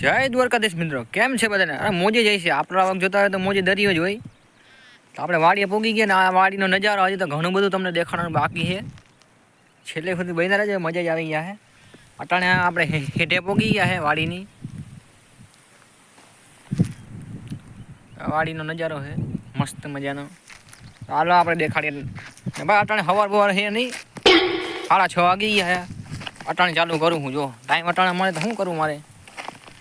જય દ્વારકાધીશ મિત્રો, કેમ છે બધાને? અરે મોજે જાય છે. આપણા વખત જોતા હોય તો મોજે દરિયો જ હોય. તો આપણે વાડીએ પોગી ગયા ને આ વાડીનો નજારો હજી તો ઘણું બધું તમને દેખાડવાનું બાકી છે. છેલ્લે સુધી બન્યા રહેજો, મજા જ આવી ગયા છે. અટાણે આપણે હેઠે પોગી ગયા છે વાડીની. વાડીનો નજારો છે મસ્ત મજાનો. ચાલો આપણે દેખાડીએ. ભાઈ અટાણે સવાર બવાર છે નહીં, 6:30 વાગી ગયા છે. અટાણે ચાલુ કરું હું. જો ટાઈમ અટાણે મળે તો શું કરવું મારે?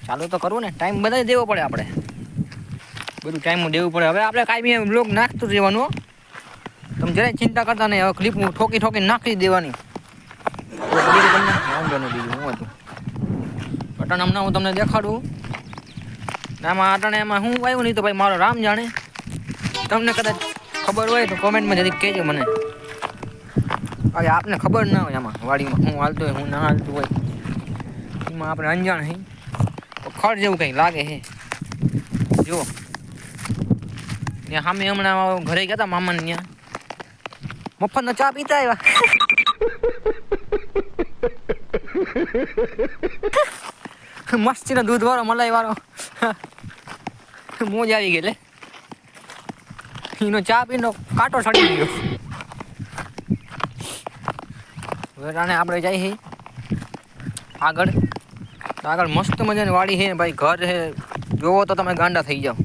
ચાલુ તો કરવું ને, ટાઈમ બધા દેવો પડે આપણે, બધું ટાઈમ દેવું પડે. હવે આપણે કાંઈ બી બ્લોગ નાખતું રહેવાનું. તમે જરાય ચિંતા કરતા નહીં. હવે ક્લિપ ઠોકી ઠોકી નાખી દેવાની. તમને વાંધો નહીં, બીજું હું હતું અટાણે હમણાં હું તમને દેખાડું. આમાં અટાણે એમાં હું આવ્યું નહીં તો ભાઈ મારો રામ જાણે. તમને કદાચ ખબર હોય તો કોમેન્ટમાં જરીક કહેજો મને. હવે આપને ખબર ના હોય આમાં વાડીમાં હું હાલતું હોય હું ના હાલતું હોય, એમાં આપણે અંજાણ હઈ ખડ જેવું કંઈ લાગે છે. જુઓ ત્યાં સામે હમણાં ઘરે ગયા હતા મામાને, ત્યાં મફતનો ચા પીતા આવ્યા. મસ્તીનો દૂધ વાળો મલાઈ વાળો મોજ આવી ગઈ લે. એનો ચા પીનો કાંટો સડી ગયો. વેરાણે આપણે જઈએ આગળ. આગળ મસ્ત મજાની વાડી છે ભાઈ, ઘર છે. જોવો તો તમે ગાંડા થઈ જાઓ.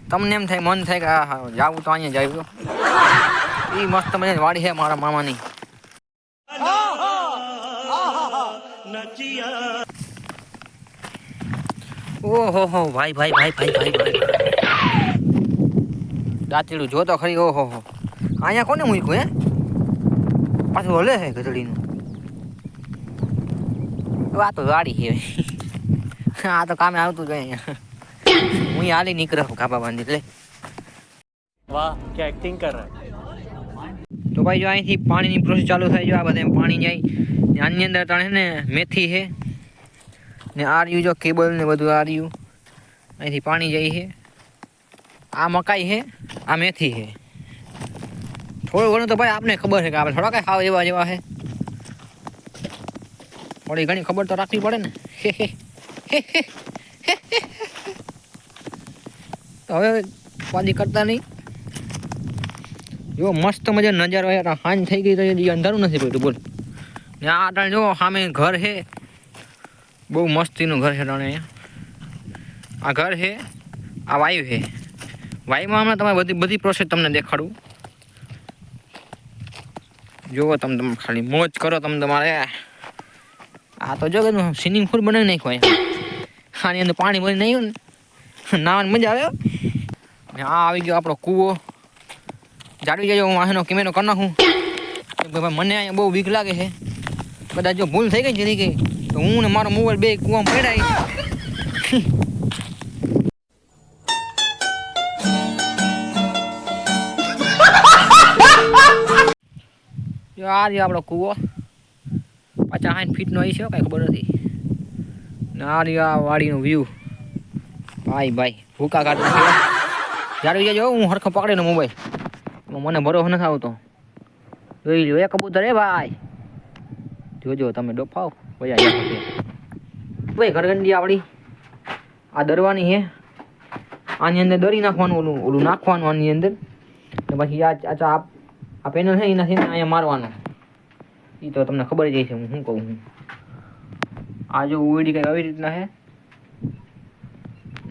તમને એમ થાય, મન થાય કે હા જાવું તો અહીંયા જાવ. એ મસ્ત મજાની વાડી છે મારા મામાની. ઓહો હો ભાઈ ભાઈ ભાઈ ભાઈ ભાઈ ભાઈ દાંતેડું જો તો ખરી. ઓહો હો અહીંયા કોને મૂક્યું હે? પાછું હલે છે ગધડીનું. આ તો વાડી છે. આ તો કામે આવતું જ અહીંયા. હું હાલી નીકળ્યો કાપા બાંધી લે. વાહ क्या एक्टिंग कर रहा है. તો ભાઈ જો અહીંથી પાણીની પ્રોસેસ ચાલુ થાય. જો આ બધા પાણી જાય આની અંદર તાણે ને મેથી છે ને આ રહ્યું જો કેબલ ને બધું આ રહ્યું. અહીંથી પાણી જાય છે. આ મકાઈ છે, આ મેથી છે. થોડું ઘણું તો ભાઈ આપને ખબર છે કે આપણે થોડા કાંઈ ખાવ એવા જેવા છે. થોડી ઘણી ખબર તો રાખવી પડે ને. તો હવે વાદી કરતા નહીં. જો મસ્ત મજાનો નજારો યાર. હાંજ થઈ ગઈ તો એ અંધારું નથી પડતું બોલ. ને આ અટાણે જો સામે ઘર છે, બહુ મસ્તીનું ઘર છે અટાણે. આ ઘર છે, આ વાયુ છે. વાયુમાં હમણાં તમારે બધી પ્રોસેસ તમને દેખાડું. જુઓ તમે ખાલી મોજ કરો તમે તમારે. આ તો જો સ્વિમિંગ પૂલ બનાવી નાખ્યો અહીંયા. આની અંદર પાણી ભરી નહીં ને નાવાની મજા આવે. ને આ આવી ગયો આપણો કૂવો. જાળવી જાય હું આનો કેમેરો કરી નાખું. મને અહીંયા બહુ બીક લાગે છે. કદાચ જો ભૂલ થઈ ગઈ જરી ગઈ તો હું ને મારો મોબાઈલ બે કૂવામાં પડાય. જો આ રહ્યો આપણો કૂવો. 50-60 ફીટનો આવી છે, કાંઈ ખબર નથી. ને આ રહ્યો આ વાડીનો વ્યૂ. ભાઈ ભાઈ ભૂકા કાઢતા જાળવી જાય. હું હરખો પકડીને મોબાઈલ, મને ભરોસો નથી આવતો. જોઈ લો એ કબૂતર હે ભાઈ. જોજો તમે ડોફાઓ ભાઈ. ભાઈ ઘરગંડી આપણી આ દરવાની છે. આની અંદર દરી નાખવાનું, ઓલું નાખવાનું આની અંદર. ને પછી આ પેનલ છે એનાથી અહીંયા મારવાનું. એ તો તમને ખબર જ છે હું શું કહું છું. આ જો ઉડી કંઈક આવી રીતના છે.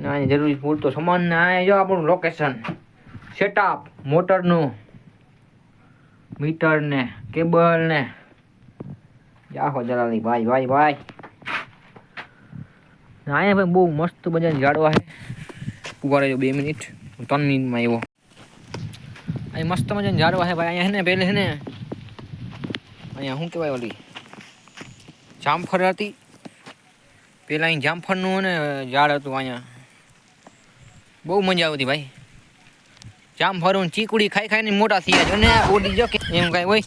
ના એની જરૂરી પૂરતો સામાન ને આ જો આપણું લોકેશન સેટઅપ, મોટરનું મીટર ને કેબલ ને જાહો જલાલી ભાઈ ભાઈ ભાઈ. અહીંયા ભાઈ બહુ મસ્ત બજાર ઝાડવા છે. ઉભા રહેજો 2 મિનિટ, 3 મિનિટમાં આવ્યો. અહીં મસ્ત મજાની ઝાડવા છે ભાઈ. અહીંયા છે ને પહેલે છે ને અહીંયા શું કહેવાય ઓલી જામફળ હતી. પહેલાં અહીં જામફળનું ને ઝાડ હતું અહીંયા. બહુ મજા આવતી ભાઈ. જામફળ ચીકુડી ખાઈ ખાઈને મોટા થયા છે. અને ઓડી જો કે એમ કાંઈ હોય.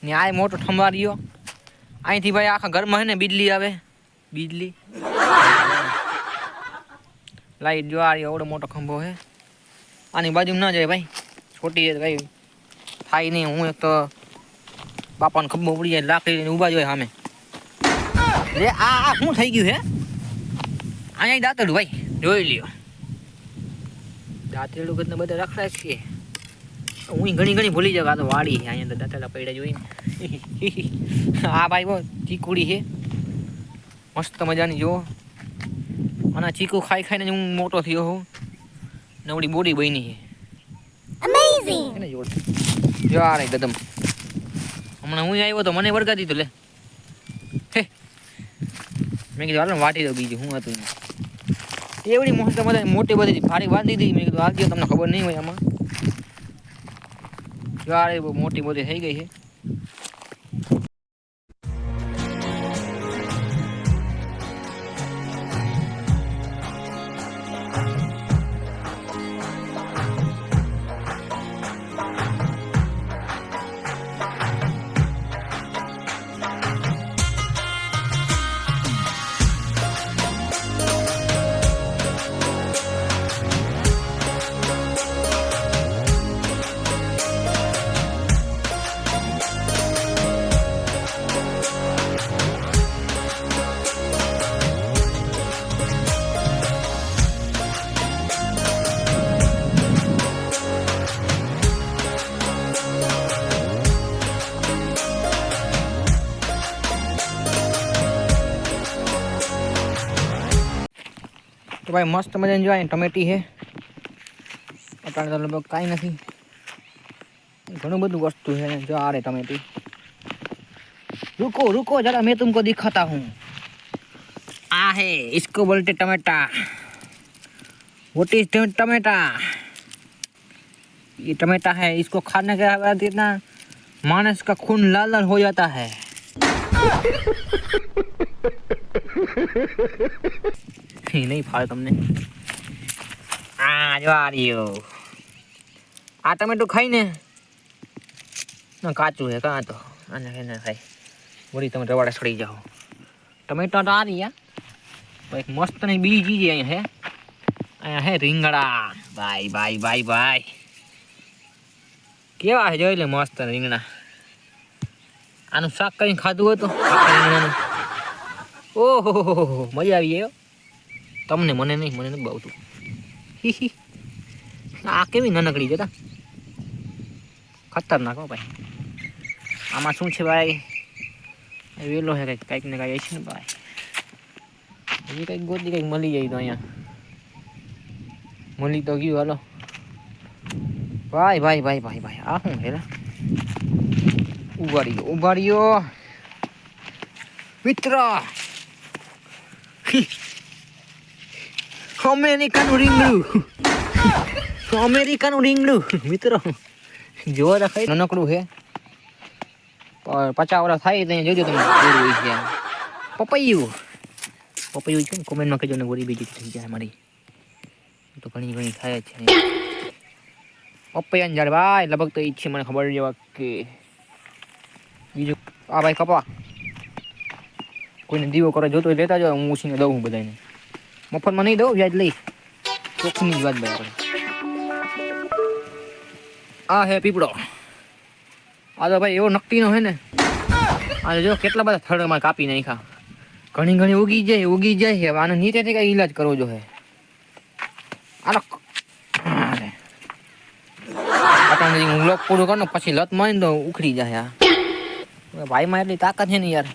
ને આ મોટો ઠંભારીયો. અહીંથી ભાઈ આખા ઘરમાં છે ને બીજળી આવે. બીજળી લાઈટ જો આ એવડો મોટો ખંભો છે. આની બાજુમાં ના જાય ભાઈ, છોટી ભાઈ થાય નહીં. હું એક તો બાપાનો ખંભો ઉડી જાય, લાકડી લઈને ઊભા જ હોય સામે. લે આ શું થઈ ગયું હે? અહીંયા દાંતડું ભાઈ જોઈ લ્યો. દાંતેડું કરીને બધા રખડા છે. હું ઘણી ભૂલી જાઉં. આ તો વાડી છે, અહીંયા તો દાંતેડા પડ્યા જોઈને. આ ભાઈ બહુ ચીકુડી છે, મસ્ત મજાની. જો અને ચીકુ ખાઈને હું મોટો થયો હોઉં. નવડી બોડી બની છે. અમેઝિંગ. જો આ રે ગદમ. હમણાં હું આવ્યો તો મને વળગા દીધો. લે હે, મેં કીધું હાલ વાટી દો બીજું શું હતું. એવડી મસ્ત મજા મોટી બધી ફાડી બાંધી દીધી. મેં કીધું આવજો, તમને ખબર નહીં હોય આમાં. જો આ રે મોટી બધી થઈ ગઈ છે. તો ભાઈ મસ્ત મજાની જો ટમેટી છે. અત્યારે તો લગભગ કાંઈ નથી, ઘણું બધું વસ્તુ છે. જો આ રે टमेटी. रुको रुको जरा, मैं तुमको दिखाता हूँ. आ है, इसको बोलते टमाटा. व्हाट इज टमाटा? ये टमाटा है, इसको खाने के बाद इतना मानस का खून लाल लाल हो जाता है. नहीं फाड़ तुमने. जो आ रही हो आ टमेटो खाई ने ना काचू है कहाँ तो आने खाई बड़ी तुम रवाड़ा सड़ी जाओ. टमेटो तो आ रही है एक मस्त नहीं बीजी चीज है રીંગણા. ભાઈ ભાઈ ભાઈ ભાઈ કેવા છે જોઈ લે, મસ્ત રીંગણા. આનું શાક કરીને ખાધું હોય તો રીંગણાનું ઓહો મજા આવી ગયો તમને. મને નહીં, મને નથી ભાવતું. આ કેવી નાનકડી જતા ખતરનાક હો ભાઈ. આમાં શું છે ભાઈ? વેલો છે કંઈક ને કંઈક છે ને ભાઈ. હજી કંઈક ગોતી કંઈક મળી જાય તો અહીંયા મળી તો ગયું. હાલો ભાઈ ભાઈ ભાઈ ભાઈ ભાઈ આ શું છે? ઉભાડ્યો મિત્ર. અમેરિકાનું રીંગણું મિત્રો જોવા રખાય. નાનકડું છે, 50 વર્ષ થાય ત્યાં જોજો તમે. પપૈયું છે ને કોમેન્ટમાં કહેજો ને, ગોળી બીજી થઈ જાય મારી તો ઘણી થાય જ છે. પપૈયાને ઝાડ ભાઈ લગભગ તો ઈ જ છે, મને ખબર જેવા કે બીજું. આ ભાઈ કપા કોઈને દીવો કરે જોતો લેતા જાવ, હું ઉછીને દઉં બધાને. મફતમાં નહીં દઉં, વ્યાજ લઈ. ચોખ્ખીની જ વાત ભાઈ આપણે. આ હે પીપળો. આ તો ભાઈ એવો નકટીનો છે ને. આ જો કેટલા બધા થડમાં કાપી નાખ્યા. ઘણી ઉગી જાય છે. આને નીચેથી કઈ ઈલાજ કરવો જોઈએ. હું લોક પૂરું કરું પછી લત મારી તો ઉખડી જાય. ભાઈમાં એટલી તાકાત છે ને યાર.